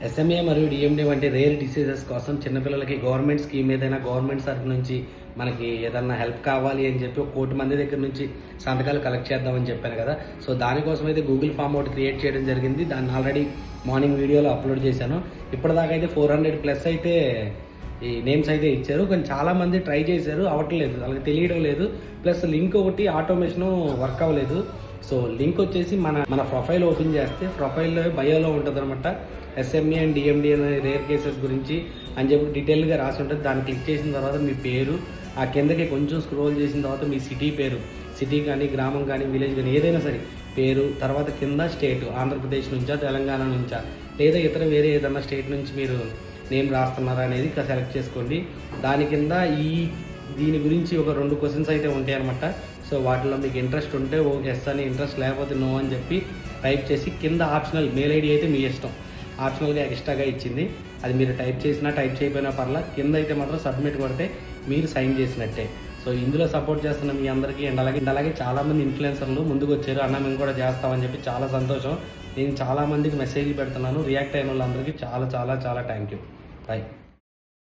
SMA మరియు DND వంటి rare diseases కోసం చిన్నపిల్లలకి గవర్నమెంట్ స్కీమ్ ఏదైనా గవర్నమెంట్ తరఫు నుంచి మనకి ఏదన్నా హెల్ప్ కావాలి అని చెప్పి 1 కోటి మంది దగ్గర నుంచి సంతకాలు కలెక్ట్ చేద్దామని చెప్పాను కదా. సో దానికోసం అయితే గూగుల్ ఫామ్ ఒకటి క్రియేట్ చేయడం జరిగింది. దాన్ని ఆల్రెడీ మార్నింగ్ వీడియోలో అప్లోడ్ చేశాను. ఇప్పటిదాకా అయితే 400+ అయితే ఈ నేమ్స్ అయితే ఇచ్చారు. కానీ చాలామంది ట్రై చేశారు, అవ్వట్లేదు, వాళ్ళకి తెలియడం లేదు. ప్లస్ లింక్ ఒకటి ఆటోమేషను వర్క్ అవ్వలేదు. సో లింక్ వచ్చేసి మన ప్రొఫైల్ ఓపెన్ చేస్తే ప్రొఫైల్లో బయోలో ఉంటుంది అనమాట. ఎస్ఎంఏ అండ్ డిఎండి అనే రేర్ కేసెస్ గురించి అని చెప్పి డీటెయిల్గా రాసి ఉంటుంది. దాన్ని క్లిక్ చేసిన తర్వాత మీ పేరు, ఆ కిందకి కొంచెం స్క్రోల్ చేసిన తర్వాత మీ సిటీ పేరు, సిటీ కానీ గ్రామం కానీ విలేజ్ కానీ ఏదైనా సరే పేరు, తర్వాత కింద స్టేట్, ఆంధ్రప్రదేశ్ నుంచా తెలంగాణ నుంచా లేదా ఇతర వేరే ఏదైనా స్టేట్ నుంచి మీరు నేమ్ రాస్తున్నారా అనేది సెలెక్ట్ చేసుకోండి. దాని కింద దీని గురించి ఒక 2 క్వశ్చన్స్ అయితే ఉంటాయి అనమాట. సో వాటిలో మీకు ఇంట్రెస్ట్ ఉంటే ఎస్ అని, ఇంట్రెస్ట్ లేకపోతే నో అని చెప్పి టైప్ చేసి కింద ఆప్షనల్ మెయిల్ ఐడి అయితే మీ ఇష్టం, ఆప్షనల్గా ఎక్స్ట్రాగా ఇచ్చింది. అది మీరు టైప్ చేసినా టైప్ చేయకపోయినా పర్లా, కింద అయితే మాత్రం సబ్మిట్ కొడితే మీరు సైన్ చేసినట్టే. సో ఇందులో సపోర్ట్ చేస్తున్న మీ అందరికీ అండ్ అలాగే చాలామంది ఇన్ఫ్లుయెన్సర్లు ముందుకు వచ్చారు, అన్న మేము కూడా చేస్తామని చెప్పి. చాలా సంతోషం. నేను చాలామందికి మెసేజ్లు పెడుతున్నాను. రియాక్ట్ అయిన వాళ్ళందరికీ చాలా చాలా చాలా థ్యాంక్ యూ. బాయ్.